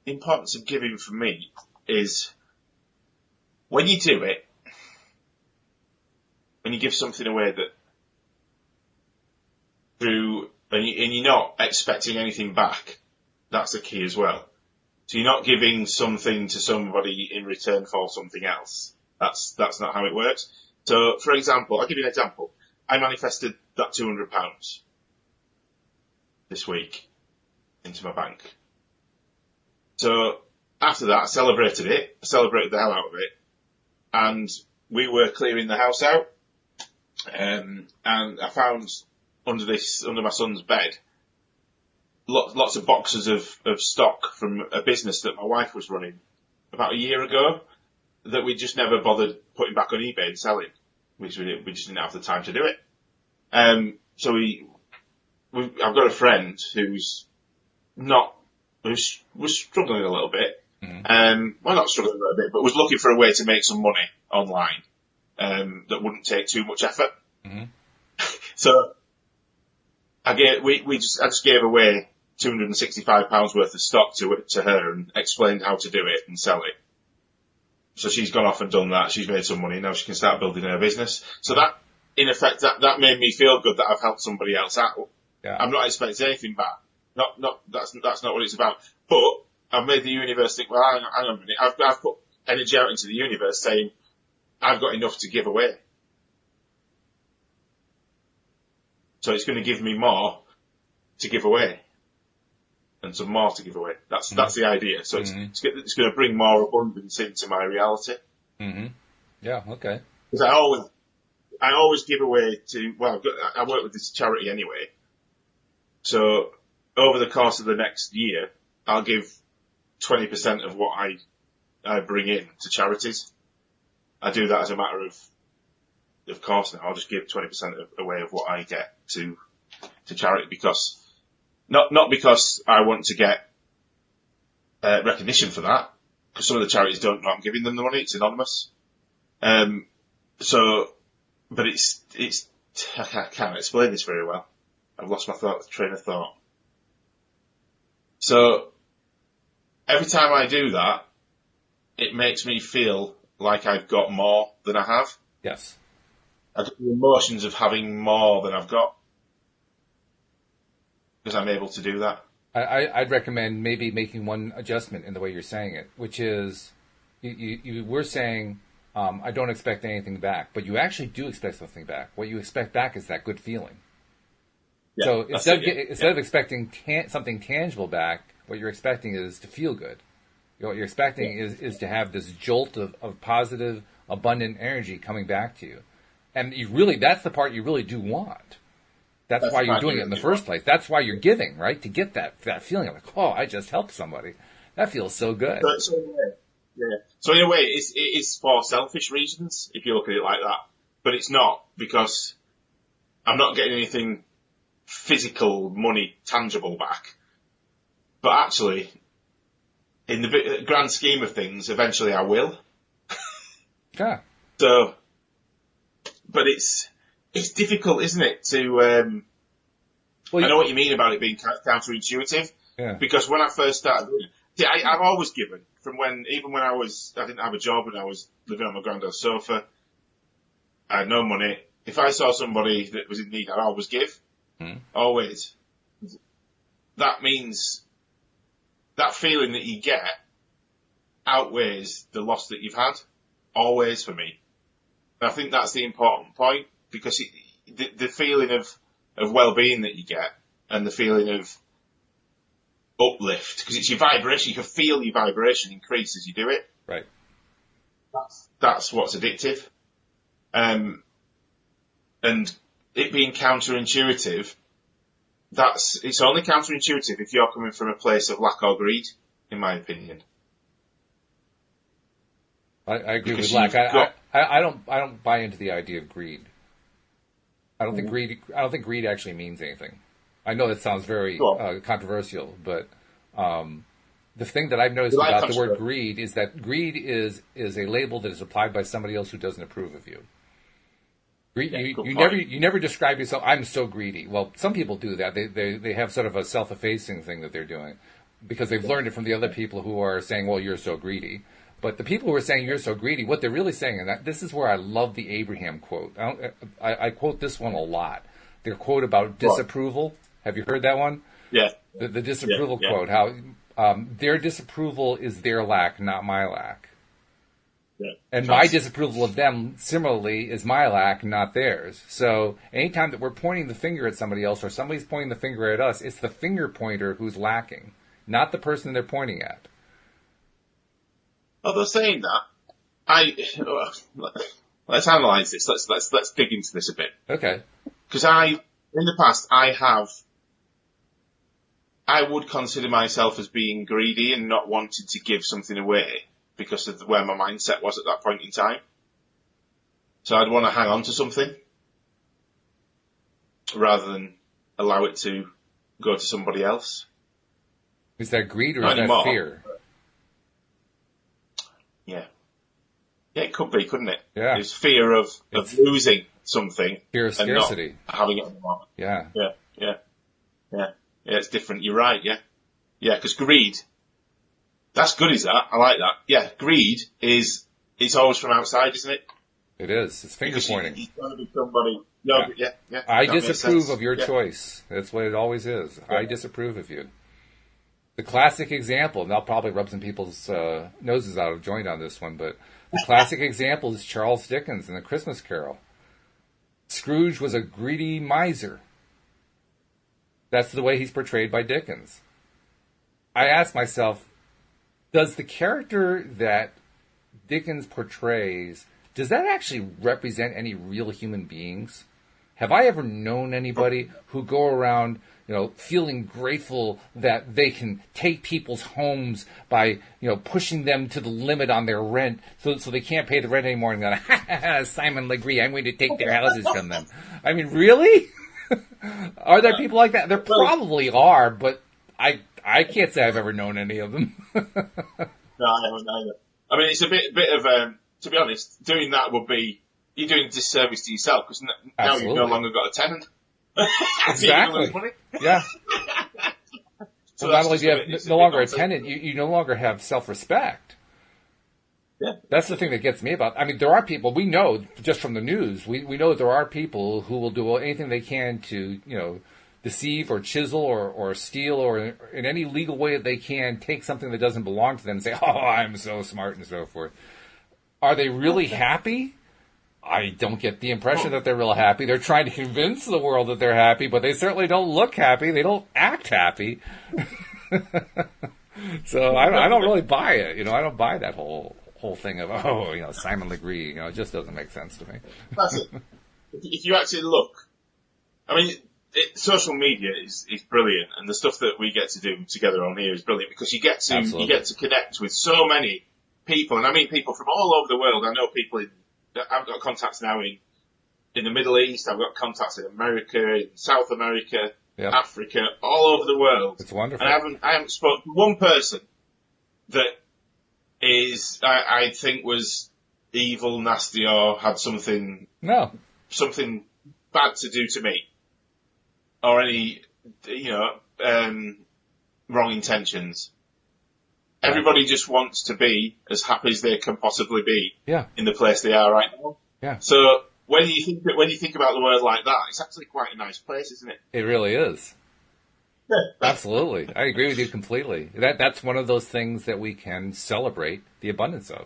The importance of giving for me is when you do it, when you give something away and you're not expecting anything back, that's the key as well. So you're not giving something to somebody in return for something else. That's not how it works. So, for example, I'll give you an example. I manifested that £200 this week into my bank. So after that, I celebrated the hell out of it, and we were clearing the house out, and I found under my son's bed, lots of boxes of stock from a business that my wife was running about a year ago that we just never bothered putting back on eBay and selling, because we just didn't have the time to do it. So I've got a friend who's was struggling a little bit. Mm-hmm. Well, not struggling a little bit, but was looking for a way to make some money online that wouldn't take too much effort. Mm-hmm. So I just gave away £265 worth of stock to her and explained how to do it and sell it. So she's gone off and done that. She's made some money. Now she can start building her business. So that, in effect, that made me feel good that I've helped somebody else out. Yeah. I'm not expecting anything back. That's not what it's about. But I've made the universe think, well, hang on a minute. I've put energy out into the universe saying, I've got enough to give away. So it's going to give me more to give away. And some more to give away. That's the idea. So it's going to bring more abundance into my reality. Mm-hmm. Yeah, okay. Because I always give away I work with this charity anyway. So over the course of the next year, I'll give 20% of what I bring in to charities. I do that as a matter of course now. I'll just give 20% away of what I get to charity, because not because I want to get recognition for that. because some of the charities don't know I'm giving them the money. It's anonymous. But it's I can't explain this very well. I've lost my train of thought. So every time I do that, it makes me feel like I've got more than I have. Yes. I get the emotions of having more than I've got because I'm able to do that. I'd recommend maybe making one adjustment in the way you're saying it, which is you were saying, I don't expect anything back, but you actually do expect something back. What you expect back is that good feeling. Yeah, so instead of expecting something tangible back, what you're expecting is to feel good. What you're expecting is to have this jolt of positive, abundant energy coming back to you. And that's the part you really do want. That's why you're doing it in the first place. That's why you're giving, right? To get that feeling of like, oh, I just helped somebody. That feels so good. So in a way, it is for selfish reasons, if you look at it like that. But it's not, because I'm not getting anything physical, money, tangible back. But actually, in the grand scheme of things, eventually I will. Yeah. So, but it's difficult, isn't it, to, I know what you mean about it being counterintuitive. Yeah. Because when I first started doing it, I've always given. Even when I didn't have a job and I was living on my granddad's sofa, I had no money. If I saw somebody that was in need, I'd always give. Always. That means that feeling that you get outweighs the loss that you've had. Always, for me. And I think that's the important point, because the feeling of well-being that you get, and the feeling of uplift, because it's your vibration, you can feel your vibration increase as you do it. Right. That's what's addictive. And it being counterintuitive, it's only counterintuitive if you're coming from a place of lack or greed, in my opinion. I agree with lack. I don't buy into the idea of greed. I don't think greed actually means anything. I know that sounds very controversial, but the thing that I've noticed about the word greed is that greed is a label that is applied by somebody else who doesn't approve of you. Greed, you never describe yourself, I'm so greedy. Well, some people do that. They have sort of a self-effacing thing that they're doing because they've learned it from the other people who are saying, well, you're so greedy. But the people who are saying you're so greedy, what they're really saying, and this is where I love the Abraham quote. I quote this one a lot. Their quote about disapproval. Have you heard that one? Yeah. The disapproval quote, how their disapproval is their lack, not my lack. Yeah. And my disapproval of them, similarly, is my lack, not theirs. So anytime that we're pointing the finger at somebody else or somebody's pointing the finger at us, it's the finger pointer who's lacking, not the person they're pointing at. Although saying that, let's analyse this. Let's dig into this a bit. Okay. Because in the past, I would consider myself as being greedy and not wanting to give something away because of where my mindset was at that point in time. So I'd want to hang on to something rather than allow it to go to somebody else. Is that greed or is that fear? Yeah. Yeah, it could be, couldn't it? Yeah. There's fear of losing something. Fear of scarcity. And not having it at the moment. Yeah. Yeah, it's different. You're right, yeah. Yeah, because greed, that's good, is that? I like that. Yeah, greed it's always from outside, isn't it? It is. It's finger pointing. He's got to be somebody. Yeah. I disapprove of your choice. That's what it always is. Yeah. I disapprove of you. The classic example, and I'll probably rub some people's noses out of joint on this one, but the classic example is Charles Dickens in The Christmas Carol. Scrooge was a greedy miser. That's the way he's portrayed by Dickens. I ask myself, does the character that Dickens portrays, does that actually represent any real human beings? Have I ever known anybody who go around, feeling grateful that they can take people's homes by, pushing them to the limit on their rent so they can't pay the rent anymore and go, Simon Legree, I'm going to take their houses from them. I mean, really? Are there people like that? There probably are, but I can't say I've ever known any of them. No, I haven't either. I mean, it's a bit of, to be honest, doing that would be, you're doing a disservice to yourself, because now you've no longer got a tenant. Exactly. Yeah. So not only do you have no longer a tenant, you no longer have self-respect. Yeah. That's the thing that gets me about. I mean, there are people we know just from the news. We know there are people who will do anything they can to deceive or chisel or steal or in any legal way that they can take something that doesn't belong to them and say, "Oh, I'm so smart" and so forth. Are they really happy? I don't get the impression that they're real happy. They're trying to convince the world that they're happy, but they certainly don't look happy. They don't act happy. So I don't really buy it. I don't buy that whole thing of, Simon Legree. It just doesn't make sense to me. That's it. If you actually look, I mean, social media is brilliant, and the stuff that we get to do together on here is brilliant because you get to connect with so many people, and I mean people from all over the world. I know people I've got contacts now in the Middle East. I've got contacts in America, in South America, Africa, all over the world. It's wonderful. And I haven't spoken to one person that I think was evil, nasty, or had something bad to do to me, or any wrong intentions. Everybody just wants to be as happy as they can possibly be in the place they are right now. Yeah. So when you think about the world like that, it's actually quite a nice place, isn't it? It really is. Absolutely. I agree with you completely. That's one of those things that we can celebrate the abundance of.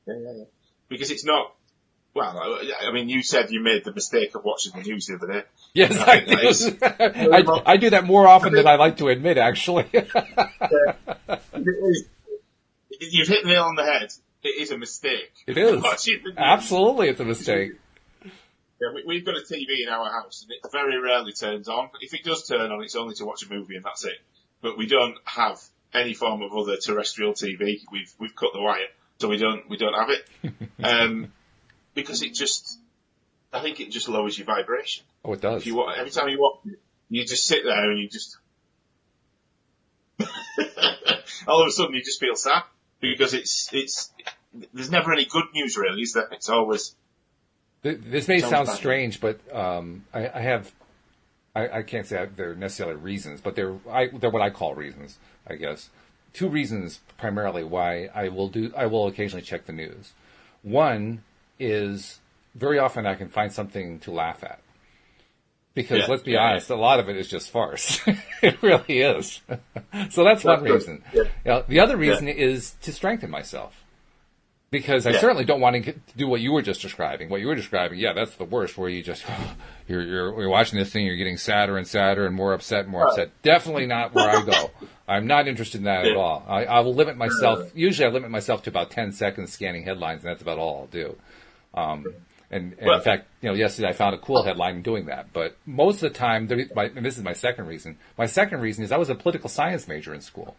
Yeah. Because it's not, well, I mean, you said you made the mistake of watching the news the other day. Yes, I do. I do that more often than I like to admit, actually. You've hit the nail on the head. It is a mistake. It is. Absolutely, it's a mistake. Yeah, we've got a TV in our house, and it very rarely turns on. If it does turn on, it's only to watch a movie, and that's it. But we don't have any form of other terrestrial TV. We've cut the wire, so we don't have it. Because I think it just lowers your vibration. Oh, it does. Every time you watch it, you just sit there and you just all of a sudden you just feel sad because it's there's never any good news really, is there? It's always. This may sound strange, but I can't say they're necessarily reasons, but they're what I call reasons, I guess. Two reasons primarily why I will occasionally check the news. One is very often I can find something to laugh at. Because let's be honest, a lot of it is just farce. It really is. So that's one reason. Yeah. The other reason is to strengthen myself. Because I certainly don't want to do what you were just describing. What you were describing, that's the worst, where you just, you're watching this thing, you're getting sadder and sadder and more upset and more upset. Definitely not where I go. I'm not interested in that at all. I will limit myself, usually I limit myself to about 10 seconds scanning headlines, and that's about all I'll do. And in fact, yesterday I found a cool headline doing that. But most of the time, and this is my second reason. My second reason is I was a political science major in school.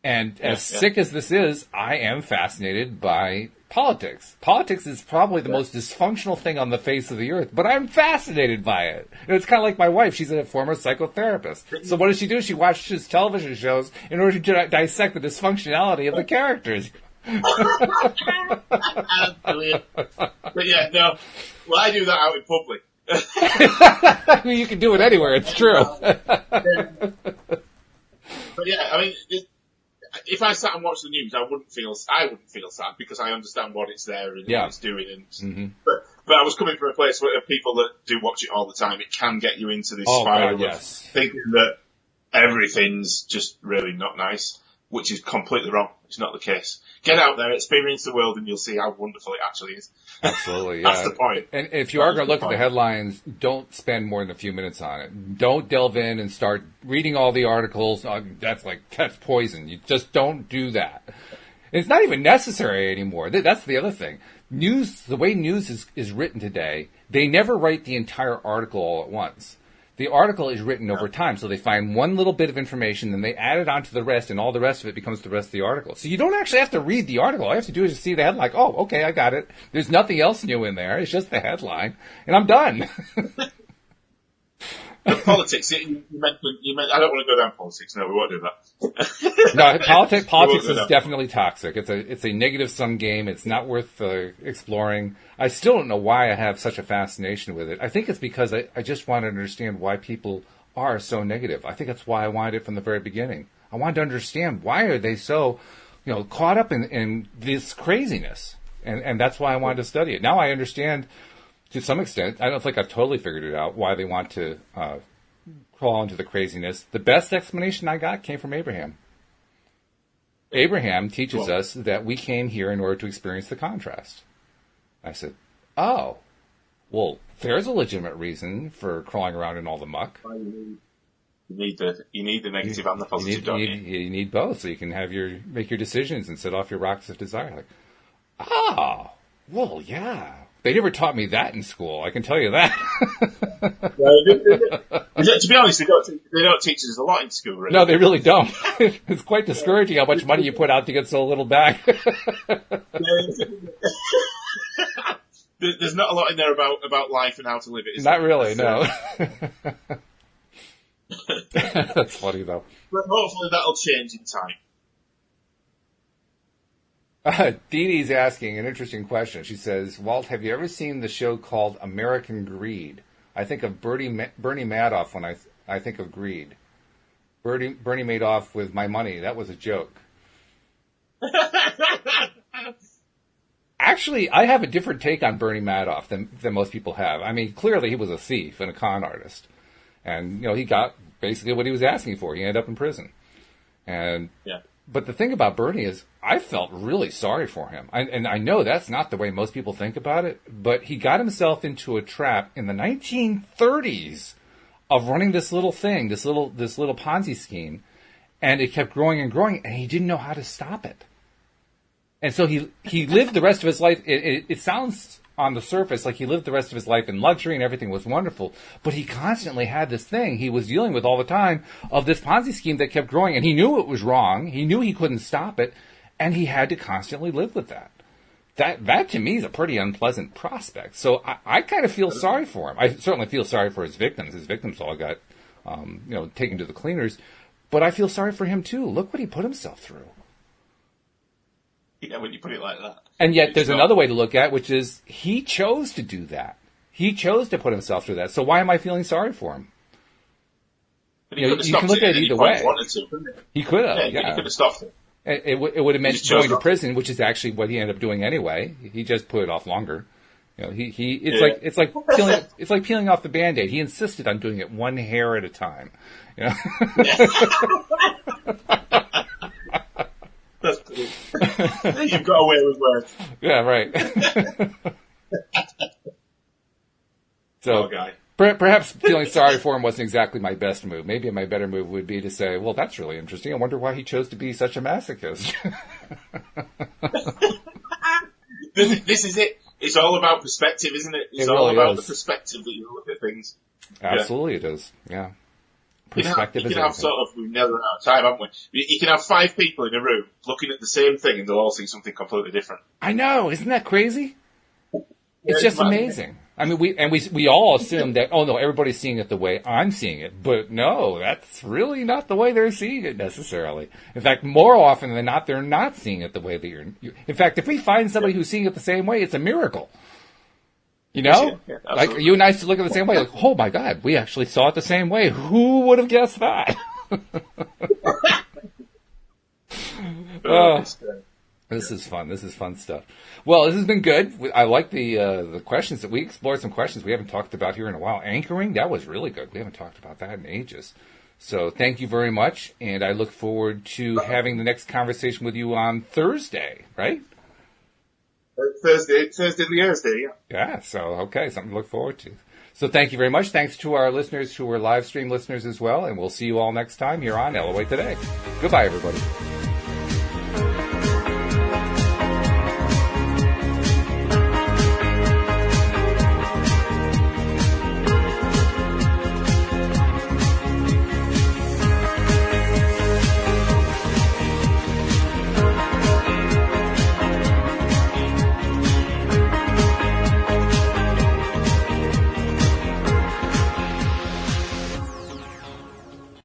And as sick as this is, I am fascinated by politics. Politics is probably the most dysfunctional thing on the face of the earth, but I'm fascinated by it. And it's kind of like my wife. She's a former psychotherapist. So what does she do? She watches television shows in order to dissect the dysfunctionality of the characters. Brilliant. But no. Well, I do that out in public. I mean, you can do it anywhere. It's true. But I mean, if I sat and watched the news, I wouldn't feel sad because I understand what it's there and what it's doing. And but I was coming from a place where people that do watch it all the time, it can get you into this spiral of thinking that everything's just really not nice, which is completely wrong. It's not the case. Get out there, experience the world, and you'll see how wonderful it actually is. Absolutely, That's the point. And if you are going to look at the headlines, don't spend more than a few minutes on it. Don't delve in and start reading all the articles. That's poison. You just don't do that. It's not even necessary anymore. That's the other thing. The way news is written today, they never write the entire article all at once. The article is written over time, so they find one little bit of information, then they add it onto the rest, and all the rest of it becomes the rest of the article. So you don't actually have to read the article. All you have to do is just see the headline. Like, oh, okay, I got it. There's nothing else new in there. It's just the headline, and I'm done. The politics, you meant, I don't want to go down politics. No, we won't do that. No, politics is definitely toxic. It's a negative-sum game. It's not worth exploring. I still don't know why I have such a fascination with it. I think it's because I just want to understand why people are so negative. I think that's why I wanted it from the very beginning. I wanted to understand why are they so, caught up in this craziness. And that's why I wanted to study it. Now I understand to some extent. I don't think I've totally figured it out why they want to crawl into the craziness. The best explanation I got came from Abraham. Abraham teaches us that we came here in order to experience the contrast. I said, oh, well, there's a legitimate reason for crawling around in all the muck. You need the negative and the positive, don't you? You need both, so you can make your decisions and set off your rockets of desire. Well, yeah. They never taught me that in school, I can tell you that. To be honest, they don't teach us a lot in school, really. No, they really don't. It's quite discouraging how much money you put out to get so little back. There's not a lot in there about life and how to live it. Not really, no. That's funny, though. But hopefully that'll change in time. Dee Dee's asking an interesting question. She says, Walt, have you ever seen the show called American Greed? I think of Bernie Madoff when I think of greed. Bernie Madoff with my money. That was a joke. Actually, I have a different take on Bernie Madoff than most people have. I mean, clearly he was a thief and a con artist. And, he got basically what he was asking for. He ended up in prison. And But the thing about Bernie is I felt really sorry for him. And I know that's not the way most people think about it, but he got himself into a trap in the 1930s of running this little thing, this little Ponzi scheme, and it kept growing and growing, and he didn't know how to stop it. And so he lived the rest of his life. It sounds on the surface like he lived the rest of his life in luxury and everything was wonderful, but he constantly had this thing he was dealing with all the time of this Ponzi scheme that kept growing, and he knew it was wrong. He knew he couldn't stop it, and he had to constantly live with that. That to me is a pretty unpleasant prospect. So I kind of feel sorry for him. I certainly feel sorry for his victims. His victims all got, taken to the cleaners, but I feel sorry for him too. Look what he put himself through. Yeah, when you put it like that. And yet there's another way to look at it, which is he chose to do that. He chose to put himself through that. So why am I feeling sorry for him? But you can look at it either way. He could have, yeah. He could have stopped it. It would have meant going to prison, which is actually what he ended up doing anyway. He just put it off longer. It's like peeling off the Band-Aid. He insisted on doing it one hair at a time. That's cool. You've got away with words. Yeah, right. So, guy. Perhaps feeling sorry for him wasn't exactly my best move. Maybe my better move would be to say, well, that's really interesting. I wonder why he chose to be such a masochist. This is it. It's all about perspective, isn't it? It's all about the perspective that you look at things. Absolutely it is, yeah. Perspective you can have sort of, we've never run out of time, haven't we? You can have 5 people in a room looking at the same thing and they'll all see something completely different. I know, isn't that crazy? It's just amazing. I mean, we all assume that, oh no, everybody's seeing it the way I'm seeing it. But no, that's really not the way they're seeing it necessarily. In fact, more often than not, they're not seeing it the way that you're. In fact, if we find somebody who's seeing it the same way, it's a miracle. Yeah, like you and I still look at it the same way. Like, oh my God, we actually saw it the same way. Who would have guessed that? This is fun. This is fun stuff. Well, this has been good. I like the questions that we explored. Some questions we haven't talked about here in a while. Anchoring, that was really good. We haven't talked about that in ages. So thank you very much, and I look forward to having the next conversation with you on Thursday. Right? Thursday, yeah. Yeah, so, okay, something to look forward to. So thank you very much. Thanks to our listeners who are live stream listeners as well, and we'll see you all next time here on LOA Today. Goodbye, everybody.